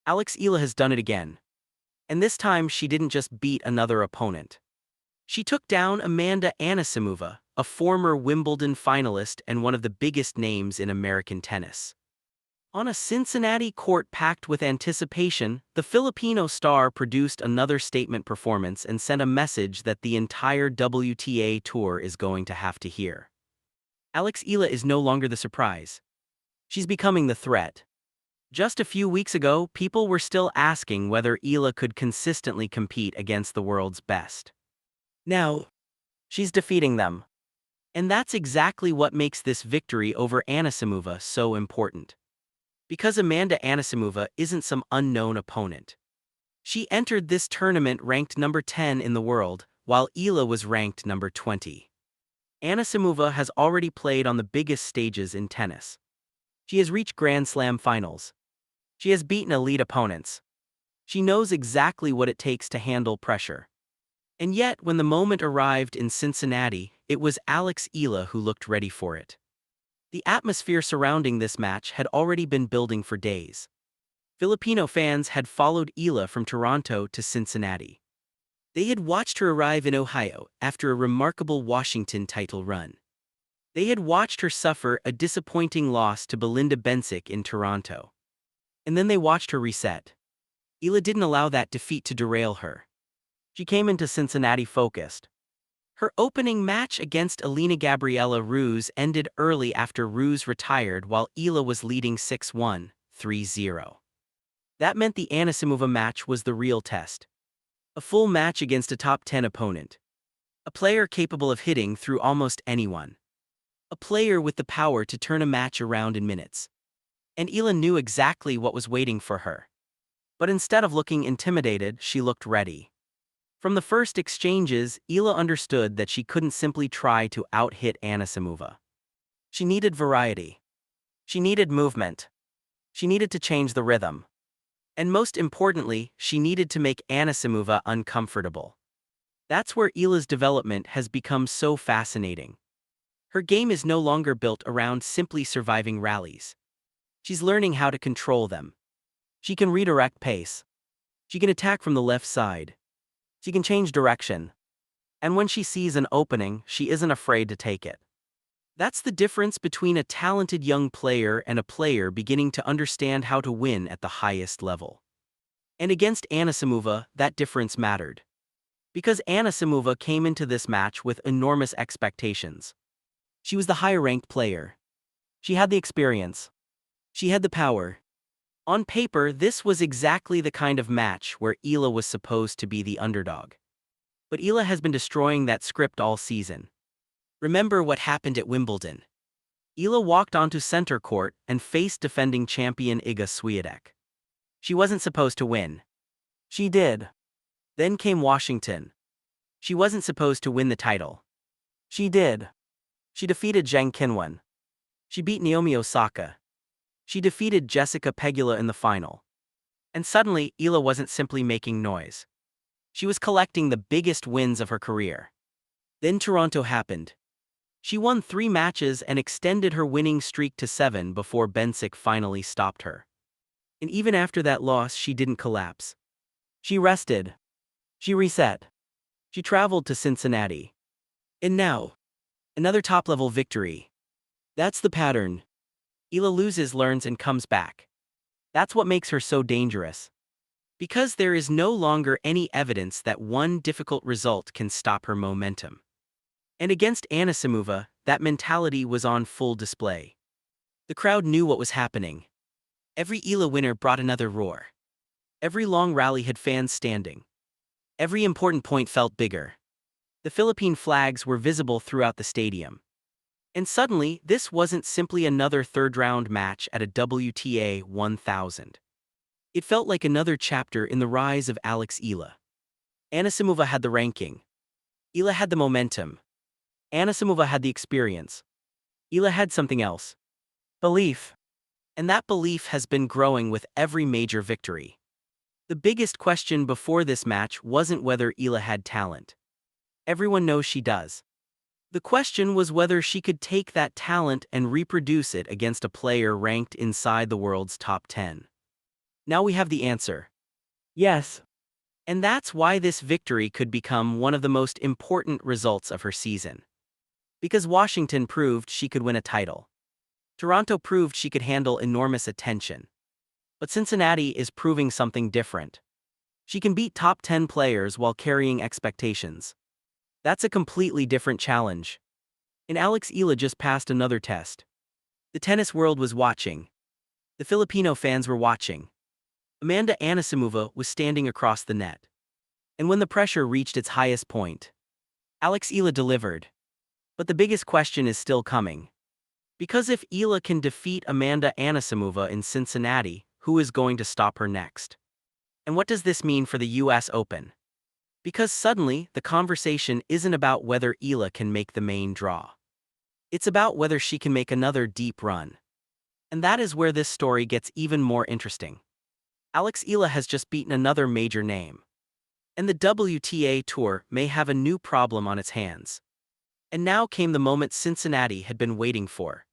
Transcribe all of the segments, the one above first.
Alex Eala has done it again. And this time she didn't just beat another opponent. She took down Amanda Anisimova, a former Wimbledon finalist and one of the biggest names in American tennis. On a Cincinnati court packed with anticipation, the Filipino star produced another statement performance and sent a message that the entire WTA Tour is going to have to hear. Alex Eala is no longer the surprise. She's becoming the threat. Just a few weeks ago, people were still asking whether Eala could consistently compete against the world's best. Now, she's defeating them. And that's exactly what makes this victory over Anisimova so important. Because Amanda Anisimova isn't some unknown opponent. She entered this tournament ranked number 10 in the world, while Eala was ranked number 20. Anisimova has already played on the biggest stages in tennis. She has reached Grand Slam finals. She has beaten elite opponents. She knows exactly what it takes to handle pressure. And yet, when the moment arrived in Cincinnati, it was Alex Eala who looked ready for it. The atmosphere surrounding this match had already been building for days. Filipino fans had followed Eala from Toronto to Cincinnati. They had watched her arrive in Ohio after a remarkable Washington title run. They had watched her suffer a disappointing loss to Belinda Bencic in Toronto. And then they watched her reset. Eala didn't allow that defeat to derail her. She came into Cincinnati focused. Her opening match against Elena Gabriela Ruse ended early after Ruse retired while Eala was leading 6-1, 3-0. That meant the Anisimova match was the real test. A full match against a top 10 opponent. A player capable of hitting through almost anyone. A player with the power to turn a match around in minutes. And Eala knew exactly what was waiting for her. But instead of looking intimidated, she looked ready. From the first exchanges, Eala understood that she couldn't simply try to out-hit Anisimova. She needed variety. She needed movement. She needed to change the rhythm. And most importantly, she needed to make Anisimova uncomfortable. That's where Eala's development has become so fascinating. Her game is no longer built around simply surviving rallies. She's learning how to control them. She can redirect pace. She can attack from the left side. She can change direction. And when she sees an opening, she isn't afraid to take it. That's the difference between a talented young player and a player beginning to understand how to win at the highest level. And against Anisimova, that difference mattered. Because Anisimova came into this match with enormous expectations. She was the higher-ranked player. She had the experience. She had the power. On paper, this was exactly the kind of match where Eala was supposed to be the underdog. But Eala has been destroying that script all season. Remember what happened at Wimbledon. Eala walked onto center court and faced defending champion Iga Swiatek. She wasn't supposed to win. She did. Then came Washington. She wasn't supposed to win the title. She did. She defeated Zhang Qinwen. She beat Naomi Osaka. She defeated Jessica Pegula in the final. And suddenly, Eala wasn't simply making noise. She was collecting the biggest wins of her career. Then Toronto happened. She won 3 matches and extended her winning streak to 7 before Bencic finally stopped her. And even after that loss, she didn't collapse. She rested. She reset. She traveled to Cincinnati. And now, another top-level victory. That's the pattern. Eala loses, learns, and comes back. That's what makes her so dangerous. Because there is no longer any evidence that one difficult result can stop her momentum. And against Anisimova, that mentality was on full display. The crowd knew what was happening. Every Eala winner brought another roar. Every long rally had fans standing. Every important point felt bigger. The Philippine flags were visible throughout the stadium. And suddenly, this wasn't simply another third-round match at a WTA 1000. It felt like another chapter in the rise of Alex Eala. Anisimova had the ranking. Eala had the momentum. Anisimova had the experience. Eala had something else. Belief. And that belief has been growing with every major victory. The biggest question before this match wasn't whether Eala had talent. Everyone knows she does. The question was whether she could take that talent and reproduce it against a player ranked inside the world's top 10. Now we have the answer. Yes. And that's why this victory could become one of the most important results of her season. Because Washington proved she could win a title. Toronto proved she could handle enormous attention. But Cincinnati is proving something different. She can beat top 10 players while carrying expectations. That's a completely different challenge. And Alex Eala just passed another test. The tennis world was watching. The Filipino fans were watching. Amanda Anisimova was standing across the net. And when the pressure reached its highest point, Alex Eala delivered. But the biggest question is still coming. Because if Eala can defeat Amanda Anisimova in Cincinnati, who is going to stop her next? And what does this mean for the US Open? Because suddenly, the conversation isn't about whether Eala can make the main draw. It's about whether she can make another deep run. And that is where this story gets even more interesting. Alex Eala has just beaten another major name. And the WTA Tour may have a new problem on its hands. And now came the moment Cincinnati had been waiting for.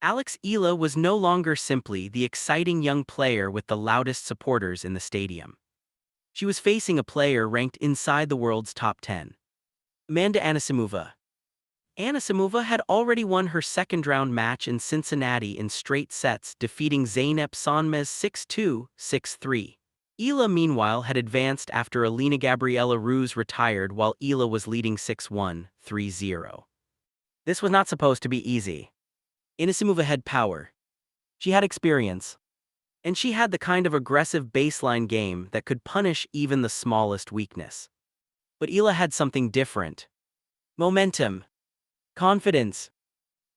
Alex Eala was no longer simply the exciting young player with the loudest supporters in the stadium. She was facing a player ranked inside the world's top 10. Amanda Anisimova. Anisimova had already won her second-round match in Cincinnati in straight sets, defeating Zeynep Sonmez 6-2, 6-3. Eala, meanwhile, had advanced after Alina Gabriela Ruse retired while Eala was leading 6-1, 3-0. This was not supposed to be easy. Anisimova had power. She had experience. And she had the kind of aggressive baseline game that could punish even the smallest weakness. But Eala had something different. Momentum. Confidence.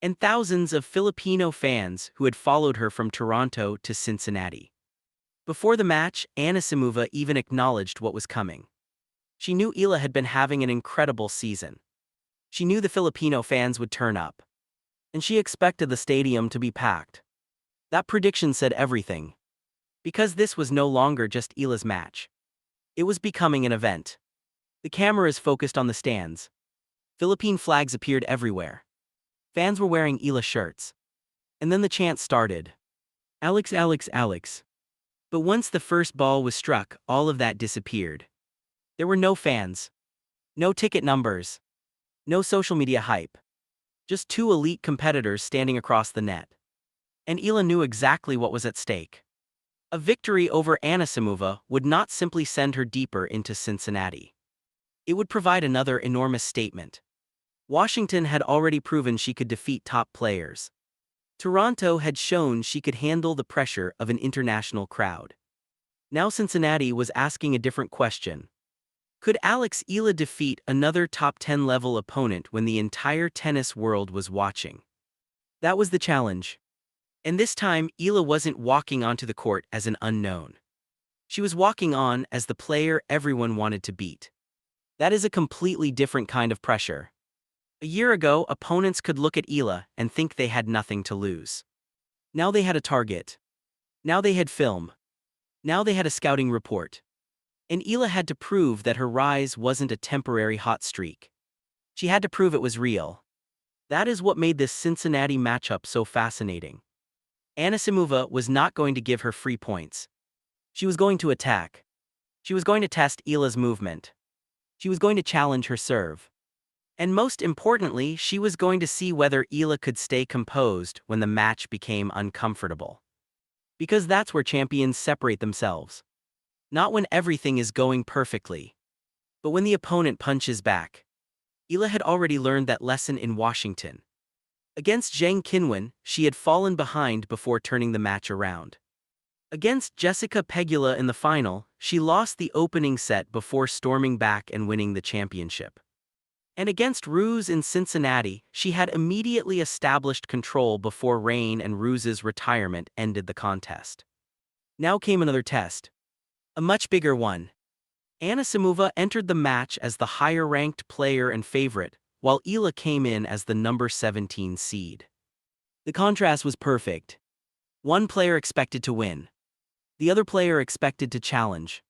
And thousands of Filipino fans who had followed her from Toronto to Cincinnati. Before the match, Anisimova even acknowledged what was coming. She knew Eala had been having an incredible season. She knew the Filipino fans would turn up. And she expected the stadium to be packed. That prediction said everything. Because this was no longer just Eala's match. It was becoming an event. The cameras focused on the stands. Philippine flags appeared everywhere. Fans were wearing Eala shirts. And then the chant started. Alex, Alex, Alex. But once the first ball was struck, all of that disappeared. There were no fans. No ticket numbers. No social media hype. Just two elite competitors standing across the net. And Eala knew exactly what was at stake. A victory over Anisimova would not simply send her deeper into Cincinnati. It would provide another enormous statement. Washington had already proven she could defeat top players. Toronto had shown she could handle the pressure of an international crowd. Now Cincinnati was asking a different question. Could Alex Eala defeat another top 10 level opponent when the entire tennis world was watching? That was the challenge. And this time, Eala wasn't walking onto the court as an unknown. She was walking on as the player everyone wanted to beat. That is a completely different kind of pressure. A year ago, opponents could look at Eala and think they had nothing to lose. Now they had a target. Now they had film. Now they had a scouting report. And Eala had to prove that her rise wasn't a temporary hot streak. She had to prove it was real. That is what made this Cincinnati matchup so fascinating. Anisimova was not going to give her free points. She was going to attack. She was going to test Eala's movement. She was going to challenge her serve. And most importantly, she was going to see whether Eala could stay composed when the match became uncomfortable. Because that's where champions separate themselves. Not when everything is going perfectly, but when the opponent punches back. Eala had already learned that lesson in Washington. Against Zhang Qinwen, she had fallen behind before turning the match around. Against Jessica Pegula in the final, she lost the opening set before storming back and winning the championship. And against Ruse in Cincinnati, she had immediately established control before rain and Ruse's retirement ended the contest. Now came another test. A much bigger one. Anisimova entered the match as the higher-ranked player and favorite, while Eala came in as the number 17 seed. The contrast was perfect. One player expected to win. The other player expected to challenge.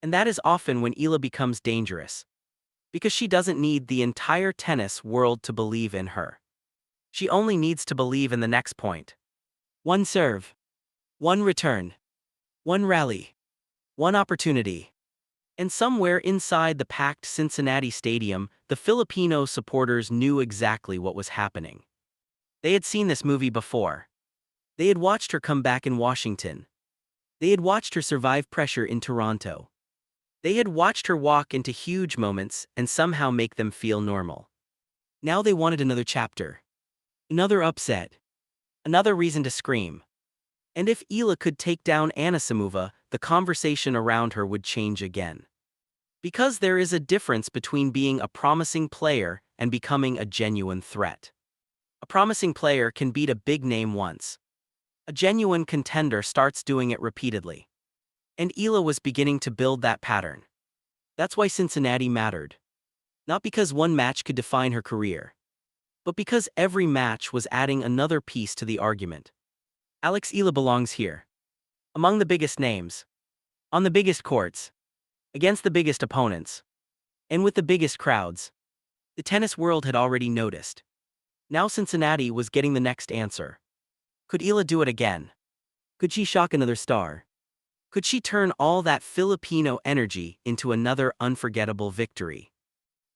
And that is often when Eala becomes dangerous. Because she doesn't need the entire tennis world to believe in her. She only needs to believe in the next point. One serve. One return. One rally. One opportunity. And somewhere inside the packed Cincinnati stadium, the Filipino supporters knew exactly what was happening. They had seen this movie before. They had watched her come back in Washington. They had watched her survive pressure in Toronto. They had watched her walk into huge moments and somehow make them feel normal. Now they wanted another chapter. Another upset. Another reason to scream. And if Eala could take down Anisimova, the conversation around her would change again. Because there is a difference between being a promising player and becoming a genuine threat. A promising player can beat a big name once. A genuine contender starts doing it repeatedly. And Eala was beginning to build that pattern. That's why Cincinnati mattered. Not because one match could define her career, but because every match was adding another piece to the argument. Alex Eala belongs here. Among the biggest names. On the biggest courts. Against the biggest opponents. And with the biggest crowds. The tennis world had already noticed. Now Cincinnati was getting the next answer. Could Eala do it again? Could she shock another star? Could she turn all that Filipino energy into another unforgettable victory?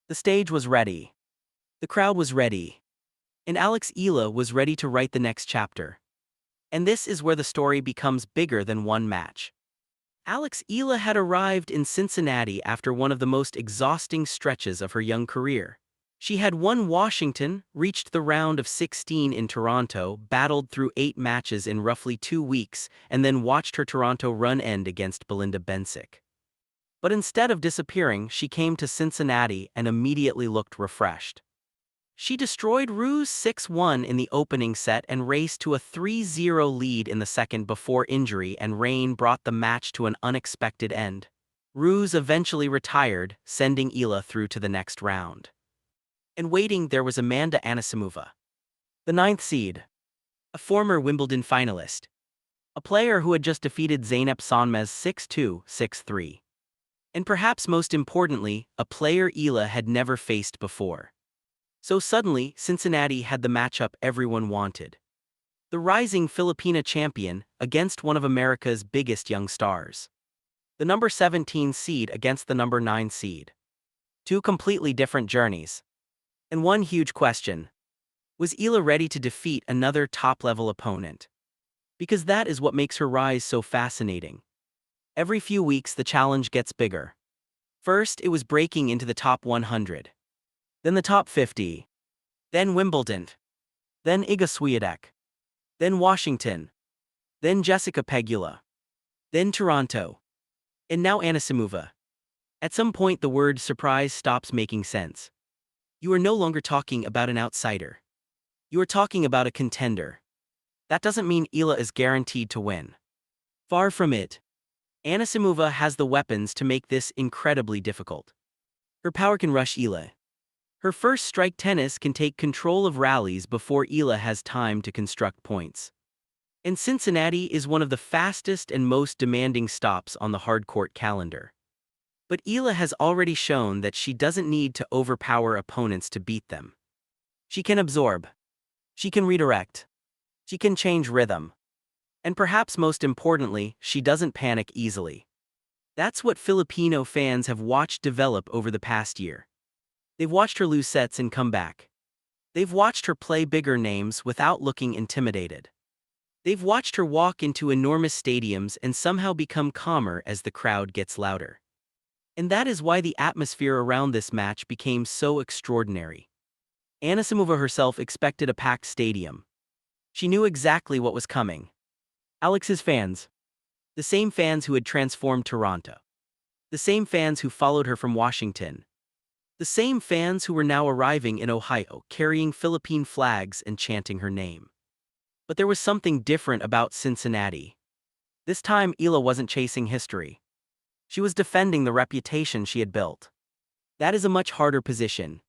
The stage was ready. The crowd was ready. And Alex Eala was ready to write the next chapter. And this is where the story becomes bigger than one match. Alex Eala had arrived in Cincinnati after one of the most exhausting stretches of her young career. She had won Washington, reached the round of 16 in Toronto, battled through 8 matches in roughly 2 weeks, and then watched her Toronto run end against Belinda Bencic. But instead of disappearing, she came to Cincinnati and immediately looked refreshed. She destroyed Ruse 6-1 in the opening set and raced to a 3-0 lead in the second before injury and rain brought the match to an unexpected end. Ruse eventually retired, sending Eala through to the next round. And waiting there was Amanda Anisimova, the 9th seed, a former Wimbledon finalist, a player who had just defeated Zeynep Sönmez 6-2, 6-3. And perhaps most importantly, a player Eala had never faced before. So suddenly, Cincinnati had the matchup everyone wanted. The rising Filipina champion against one of America's biggest young stars. The number 17 seed against the number 9 seed. 2 completely different journeys. And one huge question. Was Eala ready to defeat another top-level opponent? Because that is what makes her rise so fascinating. Every few weeks the challenge gets bigger. First, it was breaking into the top 100. Then the top 50. Then Wimbledon. Then Iga Swiatek. Then Washington. Then Jessica Pegula. Then Toronto. And now Anisimova. At some point the word surprise stops making sense. You are no longer talking about an outsider. You are talking about a contender. That doesn't mean Eala is guaranteed to win. Far from it. Anisimova has the weapons to make this incredibly difficult. Her power can rush Eala. Her first strike tennis can take control of rallies before Eala has time to construct points. And Cincinnati is one of the fastest and most demanding stops on the hardcourt calendar. But Eala has already shown that she doesn't need to overpower opponents to beat them. She can absorb. She can redirect. She can change rhythm. And perhaps most importantly, she doesn't panic easily. That's what Filipino fans have watched develop over the past year. They've watched her lose sets and come back. They've watched her play bigger names without looking intimidated. They've watched her walk into enormous stadiums and somehow become calmer as the crowd gets louder. And that is why the atmosphere around this match became so extraordinary. Anisimova herself expected a packed stadium. She knew exactly what was coming. Alex's fans. The same fans who had transformed Toronto. The same fans who followed her from Washington. The same fans who were now arriving in Ohio, carrying Philippine flags and chanting her name. But there was something different about Cincinnati. This time Eala wasn't chasing history. She was defending the reputation she had built. That is a much harder position.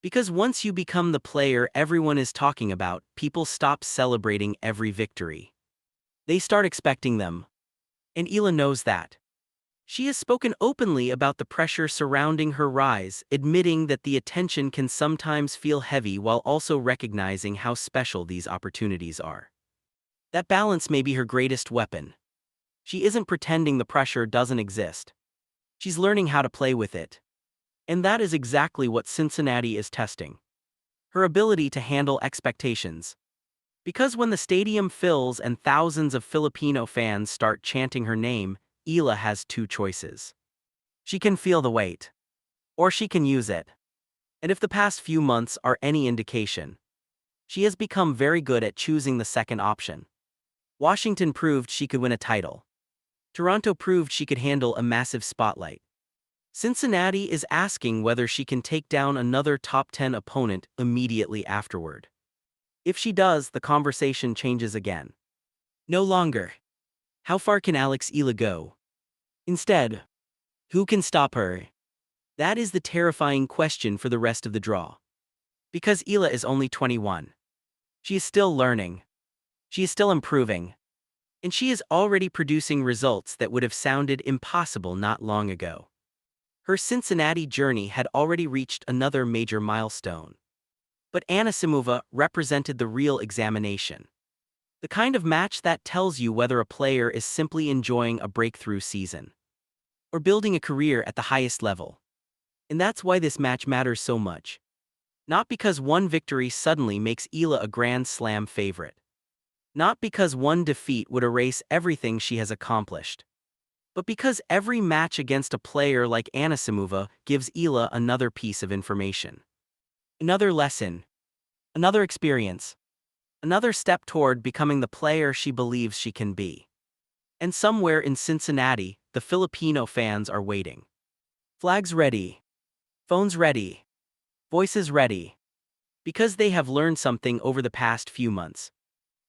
Because once you become the player everyone is talking about, people stop celebrating every victory. They start expecting them. And Eala knows that. She has spoken openly about the pressure surrounding her rise, admitting that the attention can sometimes feel heavy while also recognizing how special these opportunities are. That balance may be her greatest weapon. She isn't pretending the pressure doesn't exist. She's learning how to play with it. And that is exactly what Cincinnati is testing. Her ability to handle expectations. Because when the stadium fills and thousands of Filipino fans start chanting her name, Eala has two choices. She can feel the weight. Or she can use it. And if the past few months are any indication, she has become very good at choosing the second option. Washington proved she could win a title. Toronto proved she could handle a massive spotlight. Cincinnati is asking whether she can take down another top 10 opponent immediately afterward. If she does, the conversation changes again. No longer, how far can Alex Eala go? Instead, who can stop her? That is the terrifying question for the rest of the draw. Because Eala is only 21. She is still learning. She is still improving. And she is already producing results that would have sounded impossible not long ago. Her Cincinnati journey had already reached another major milestone. But Anisimova represented the real examination. The kind of match that tells you whether a player is simply enjoying a breakthrough season or building a career at the highest level. And that's why this match matters so much. Not because one victory suddenly makes Eala a Grand Slam favorite. Not because one defeat would erase everything she has accomplished. But because every match against a player like Anisimova gives Eala another piece of information. Another lesson. Another experience. Another step toward becoming the player she believes she can be. And somewhere in Cincinnati, the Filipino fans are waiting. Flags ready. Phones ready. Voices ready. Because they have learned something over the past few months.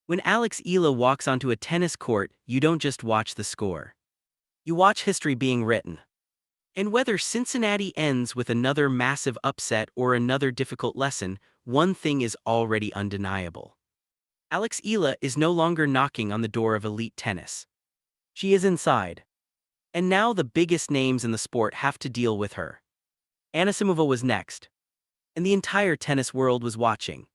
When Alex Eala walks onto a tennis court, you don't just watch the score. You watch history being written. And whether Cincinnati ends with another massive upset or another difficult lesson, one thing is already undeniable. Alex Eala is no longer knocking on the door of elite tennis. She is inside. And now the biggest names in the sport have to deal with her. Anisimova was next. And the entire tennis world was watching.